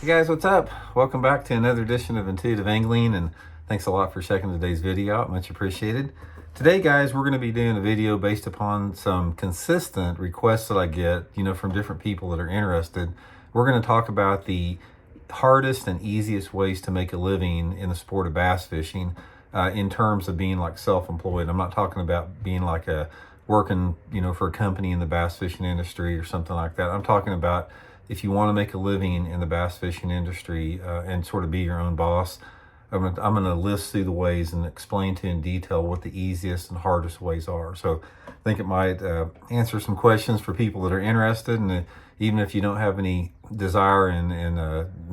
Hey guys, what's up? Welcome back to another edition of Intuitive Angling, and thanks a lot for checking today's video out. Much appreciated. Today, guys, we're going to be doing a video based upon some consistent requests that I get, from different people that are interested. We're going to talk about the hardest and easiest ways to make a living in the sport of bass fishing, in terms of being like self-employed. I'm not talking about being like working, for a company in the bass fishing industry or something like that. I'm talking about if you want to make a living in the bass fishing industry and sort of be your own boss. I'm going to list through the ways and explain to you in detail what the easiest and hardest ways are. So I think it might answer some questions for people that are interested. And even if you don't have any desire in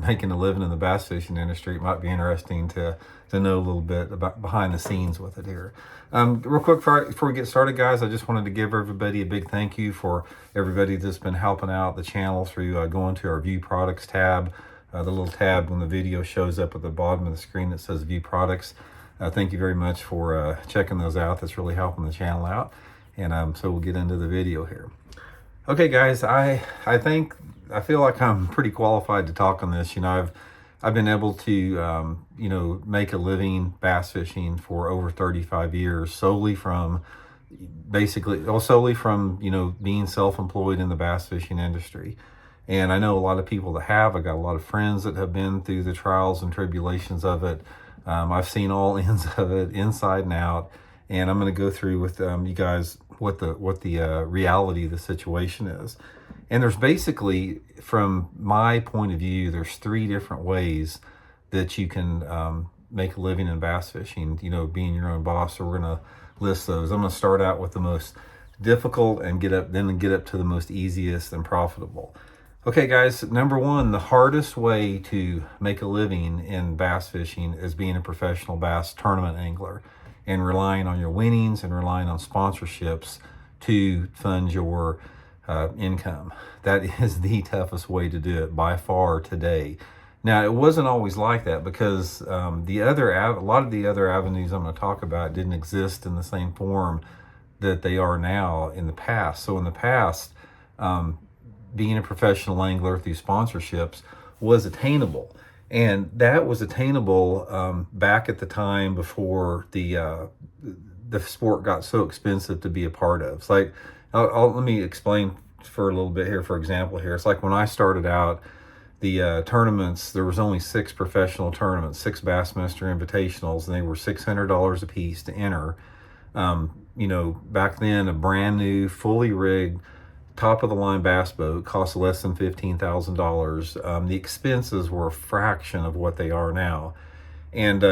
making a living in the bass fishing industry, it might be interesting to know a little bit about behind the scenes with it here. Real quick, before we get started, guys, I just wanted to give everybody a big thank you for everybody that's been helping out the channel through going to our View Products tab, the little tab when the video shows up at the bottom of the screen that says View Products. Thank you very much for checking those out. That's really helping the channel out. And so we'll get into the video here. Okay, guys, I feel like I'm pretty qualified to talk on this. I've been able to, make a living bass fishing for over 35 years, solely from being self-employed in the bass fishing industry. And I know a lot of people that have. I got a lot of friends that have been through the trials and tribulations of it. I've seen all ends of it, inside and out. And I'm going to go through with you guys what the reality of the situation is. And there's basically, from my point of view, there's three different ways that you can make a living in bass fishing, being your own boss. So we're going to list those. I'm going to start out with the most difficult and get up to the most easiest and profitable. Okay, guys, number one, the hardest way to make a living in bass fishing is being a professional bass tournament angler and relying on your winnings and relying on sponsorships to fund your income. That is the toughest way to do it by far today. Now, it wasn't always like that, because a lot of the other avenues I'm going to talk about didn't exist in the same form that they are now in the past. So in the past, being a professional angler through sponsorships was attainable. And that was attainable back at the time before the sport got so expensive to be a part of. It's like, let me explain for a little bit here. For example, here, it's like when I started out, the tournaments, there was only 6 professional tournaments, 6 Bassmaster Invitationals, and they were $600 a piece to enter. Back then, a brand new, fully rigged, top of the line bass boat cost less than $15,000. The expenses were a fraction of what they are now. And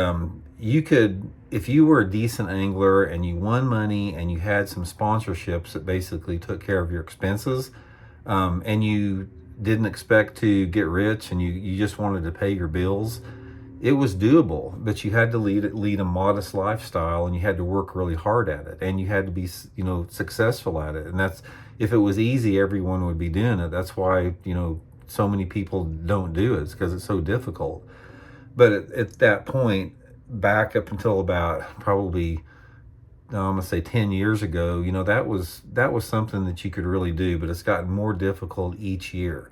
you could, if you were a decent angler and you won money and you had some sponsorships that basically took care of your expenses, and you didn't expect to get rich and you just wanted to pay your bills, it was doable. But you had to lead a modest lifestyle, and you had to work really hard at it, and you had to be successful at it. And that's, if it was easy, everyone would be doing it. That's why so many people don't do it. It's because it's so difficult. But at that point, back up until about probably, I'm gonna say 10 years ago, that was something that you could really do. But it's gotten more difficult each year.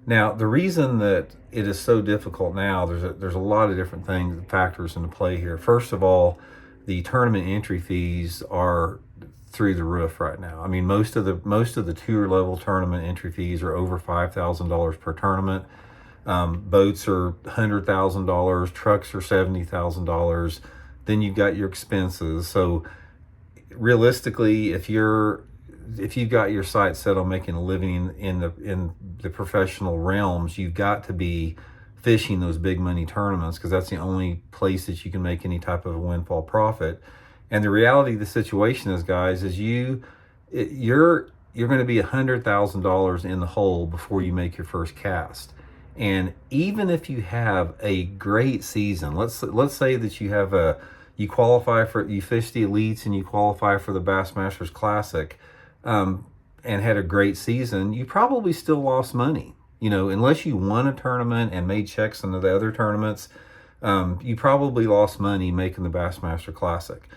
Now, the reason that it is so difficult now, there's a lot of different factors into play here. First of all, the tournament entry fees are through the roof right now. I mean, most of the tour level tournament entry fees are over $5,000 per tournament. Boats are $100,000, trucks are $70,000. Then you've got your expenses. So realistically, if you've got your sights set on making a living in the professional realms, you've got to be fishing those big money tournaments, because that's the only place that you can make any type of a windfall profit. And the reality of the situation is, guys, is you're going to be $100,000 in the hole before you make your first cast. And even if you have a great season, let's say that you qualify for, you fish the elites and you qualify for the Bassmasters Classic, and had a great season, you probably still lost money. Unless you won a tournament and made checks into the other tournaments, you probably lost money making the Bassmaster Classic.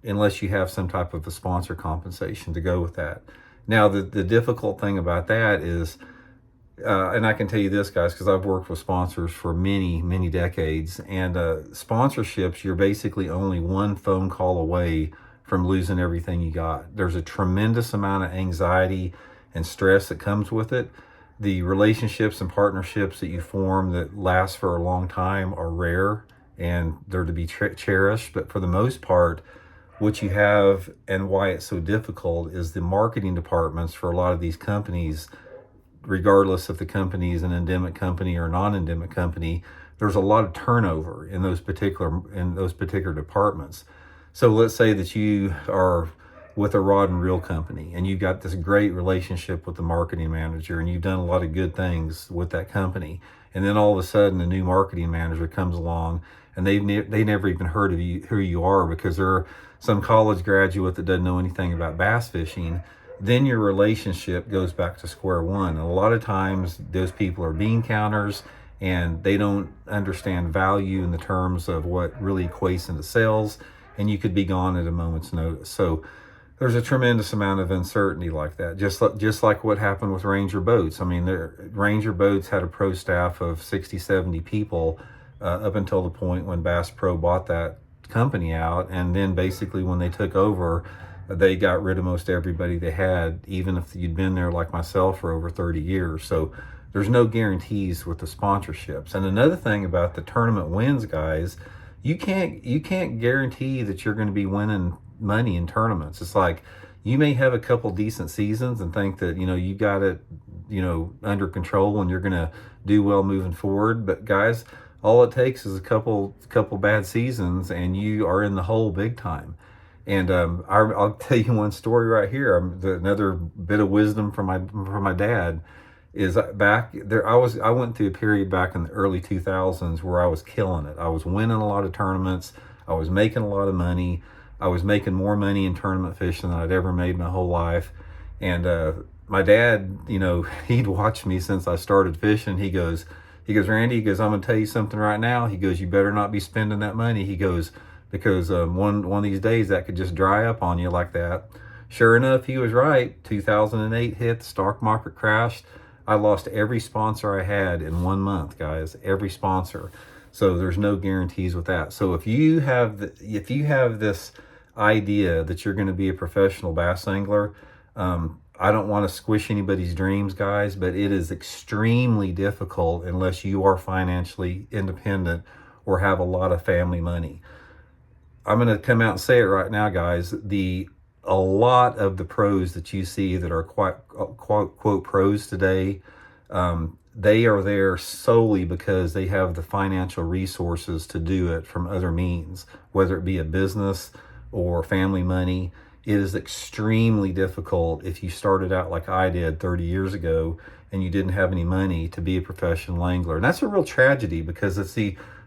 Unless you have some type of a sponsor compensation to go with that. Now, the difficult thing about that is And I can tell you this, guys, because I've worked with sponsors for many, many decades. And sponsorships, you're basically only one phone call away from losing everything you got. There's a tremendous amount of anxiety and stress that comes with it. The relationships and partnerships that you form that last for a long time are rare, and they're to be cherished. But for the most part, what you have and why it's so difficult is the marketing departments for a lot of these companies, regardless if the company is an endemic company or a non-endemic company, there's a lot of turnover in those particular departments. So let's say that you are with a rod and reel company and you've got this great relationship with the marketing manager and you've done a lot of good things with that company. And then all of a sudden a new marketing manager comes along and they never even heard of you, who you are, because they're some college graduate that doesn't know anything about bass fishing. Then your relationship goes back to square one. And a lot of times those people are bean counters and they don't understand value in the terms of what really equates into sales, and you could be gone at a moment's notice. So there's a tremendous amount of uncertainty like that, just like what happened with Ranger Boats. I mean, Ranger Boats had a pro staff of 60, 70 people up until the point when Bass Pro bought that company out. And then basically when they took over, they got rid of most everybody they had, even if you'd been there like myself for over 30 years. So there's no guarantees with the sponsorships. And another thing about the tournament wins, guys, you can't guarantee that you're going to be winning money in tournaments. It's like you may have a couple decent seasons and think that you got it under control and you're going to do well moving forward. But guys, all it takes is a couple bad seasons and you are in the hole big time. And I'll tell you one story right here. Another bit of wisdom from my dad is back there. I went through a period back in the early 2000s where I was killing it. I was winning a lot of tournaments. I was making a lot of money. I was making more money in tournament fishing than I'd ever made my whole life. And my dad, he'd watched me since I started fishing. He goes, Randy, I'm going to tell you something right now. He goes, you better not be spending that money. He goes, because one of these days that could just dry up on you like that. Sure enough, he was right. 2008 hit, the stock market crashed. I lost every sponsor I had in 1 month, guys, every sponsor. So there's no guarantees with that. So if you have this idea that you're going to be a professional bass angler, I don't want to squish anybody's dreams, guys, but it is extremely difficult unless you are financially independent or have a lot of family money. I'm going to come out and say it right now, guys. A lot of the pros that you see that are quote pros today, they are there solely because they have the financial resources to do it from other means, whether it be a business or family money. It is extremely difficult if you started out like I did 30 years ago and you didn't have any money to be a professional angler. And that's a real tragedy, because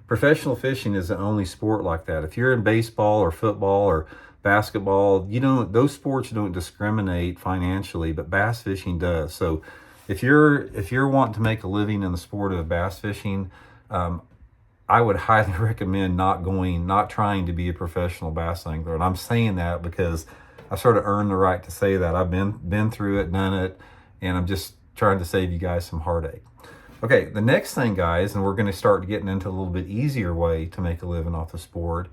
professional fishing is the only sport like that. If you're in baseball or football or basketball, those sports don't discriminate financially, but bass fishing does. So if you're wanting to make a living in the sport of bass fishing, I would highly recommend not trying to be a professional bass angler. And I'm saying that because I sort of earned the right to say that. I've been through it, done it, and I'm just trying to save you guys some heartache. Okay, the next thing, guys, and we're going to start getting into a little bit easier way to make a living off the sport,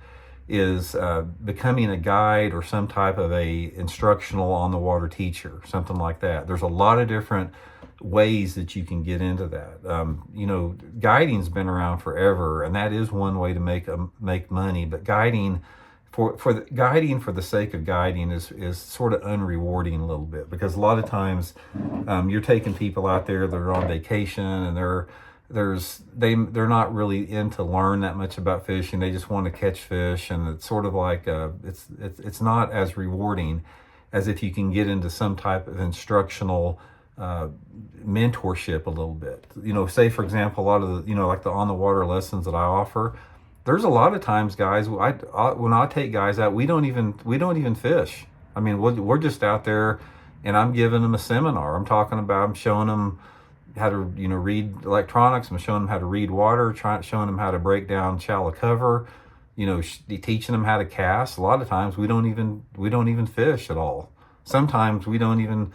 is becoming a guide or some type of a instructional on the water teacher, something like that. There's a lot of different ways that you can get into that. Guiding's been around forever, and that is one way to make money. But guiding for the sake of guiding is sort of unrewarding a little bit, because a lot of times you're taking people out there that are on vacation and they're not really into learn that much about fishing. They just want to catch fish, and it's sort of like it's not as rewarding as if you can get into some type of instructional mentorship a little bit. Say for example, a lot of the like the on the water lessons that I offer, there's a lot of times, guys, when I take guys out, we don't even fish. I mean, we're just out there and I'm giving them a seminar. I'm showing them how to read electronics. I'm showing them how to read water, showing them how to break down shallow cover, teaching them how to cast. A lot of times we don't even fish at all. Sometimes we don't even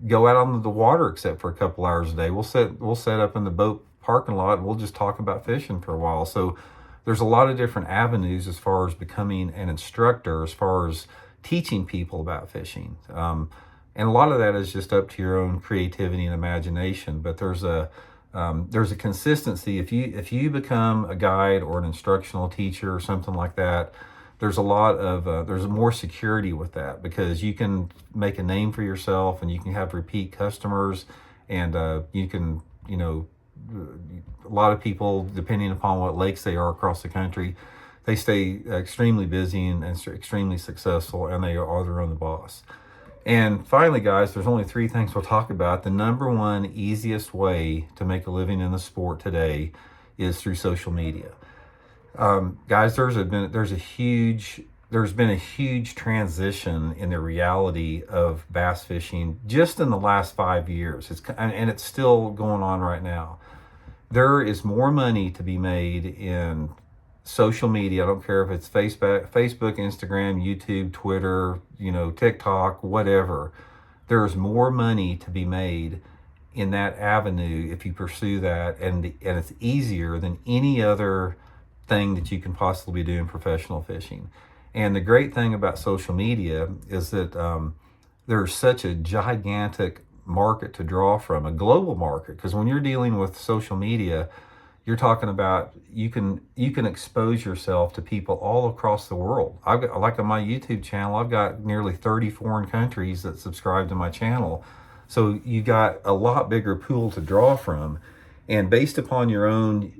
go out on the water except for a couple hours a day. We'll set up in the boat parking lot and we'll just talk about fishing for a while. So there's a lot of different avenues as far as becoming an instructor, as far as teaching people about fishing. And a lot of that is just up to your own creativity and imagination. But there's a consistency. If you become a guide or an instructional teacher or something like that, there's a lot of there's more security with that, because you can make a name for yourself and you can have repeat customers, and you can, a lot of people, depending upon what lakes they are across the country, they stay extremely busy and extremely successful, and they are their own boss. And finally, guys, there's only three things we'll talk about. The number one easiest way to make a living in the sport today is through social media. Guys, there's been a huge transition in the reality of bass fishing just in the last 5 years. It's still going on right now. There is more money to be made in social media. I don't care if it's Facebook, Instagram, YouTube, Twitter, TikTok, whatever. There's more money to be made in that avenue if you pursue that, and it's easier than any other thing that you can possibly do in professional fishing. And the great thing about social media is that there's such a gigantic market to draw from, a global market, because when you're dealing with social media, you're talking about you can expose yourself to people all across the world. I've got, like on my YouTube channel, I've got nearly 30 foreign countries that subscribe to my channel. So you got a lot bigger pool to draw from, and based upon your own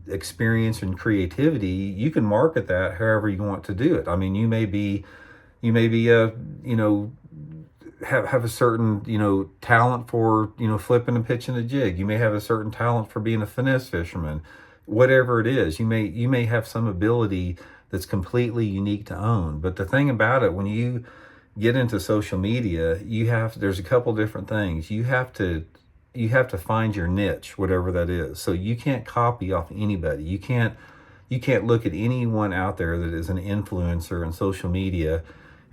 experience and creativity, you can market that however you want to do it. I mean, you may be have a certain, talent for, flipping and pitching a jig. You may have a certain talent for being a finesse fisherman. Whatever it is, you may have some ability that's completely unique to own. But the thing about it, when you get into social media, there's a couple different things. You have to find your niche, whatever that is. So you can't copy off anybody. You can't look at anyone out there that is an influencer in social media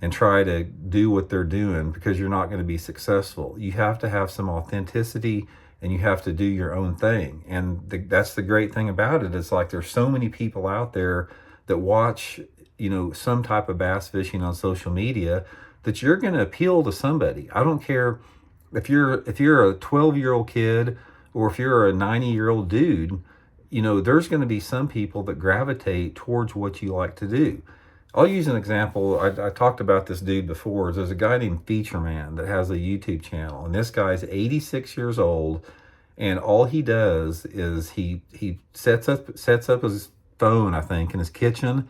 and try to do what they're doing, because you're not going to be successful. You have to have some authenticity, and you have to do your own thing. And that's the great thing about it. It's like there's so many people out there that watch, some type of bass fishing on social media, that you're going to appeal to somebody. I don't care if you're a 12-year-old kid or if you're a 90-year-old dude. There's going to be some people that gravitate towards what you like to do. I'll use an example. I talked about this dude before. There's a guy named Feature Man that has a YouTube channel, and this guy's 86 years old, and all he does is he sets up his phone, I think, in his kitchen,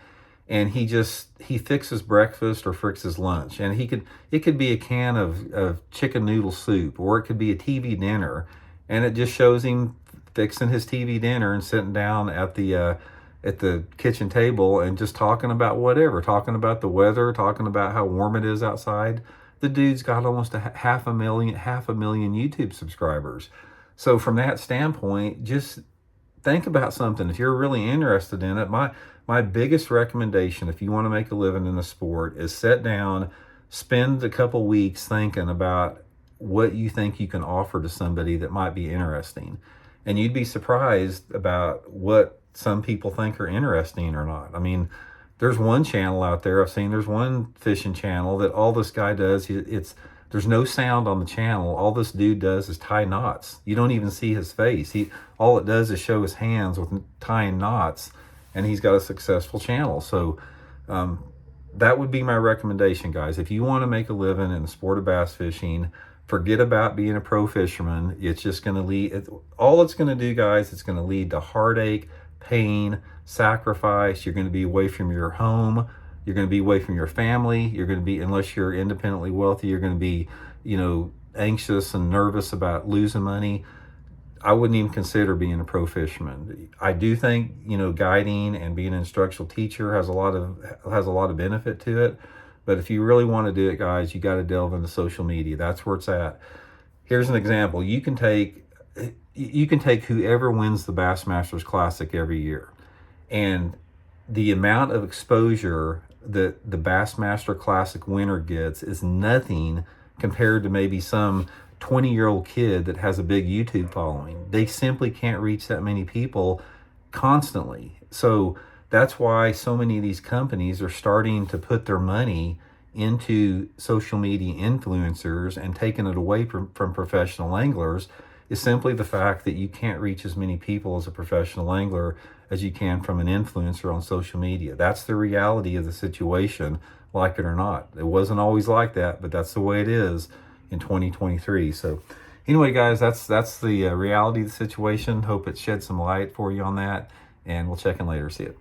and he fixes breakfast or fixes lunch, and it could be a can of chicken noodle soup, or it could be a TV dinner, and it just shows him fixing his TV dinner and sitting down at the kitchen table and just talking about whatever, talking about the weather, talking about how warm it is outside. The dude's got almost half a million YouTube subscribers. So from that standpoint, just think about something. If you're really interested in it, my biggest recommendation, if you want to make a living in the sport, is sit down, spend a couple weeks thinking about what you think you can offer to somebody that might be interesting. And you'd be surprised about what some people think are interesting or not. I mean, there's one channel out there I've seen, there's one fishing channel that all this guy does, there's no sound on the channel. All this dude does is tie knots. You don't even see his face. All it does is show his hands with tying knots, and he's got a successful channel. So that would be my recommendation, guys. If you want to make a living in the sport of bass fishing, forget about being a pro fisherman. It's just going to lead, all it's going to do, guys, it's going to lead to heartache, pain, sacrifice. You're going to be away from your home. You're going to be away from your family. You're going to be, unless you're independently wealthy, you're going to be, anxious and nervous about losing money. I wouldn't even consider being a pro fisherman. I do think, guiding and being an instructional teacher has a lot of benefit to it. But if you really want to do it, guys, you got to delve into social media. That's where it's at. Here's an example. You can take whoever wins the Bassmasters Classic every year, and the amount of exposure that the Bassmaster Classic winner gets is nothing compared to maybe some 20-year-old kid that has a big YouTube following. They simply can't reach that many people constantly. So that's why so many of these companies are starting to put their money into social media influencers and taking it away from professional anglers, is simply the fact that you can't reach as many people as a professional angler as you can from an influencer on social media. That's the reality of the situation, like it or not. It wasn't always like that, but that's the way it is in 2023. So anyway, guys, that's the reality of the situation. Hope it shed some light for you on that, and we'll check in later. See you.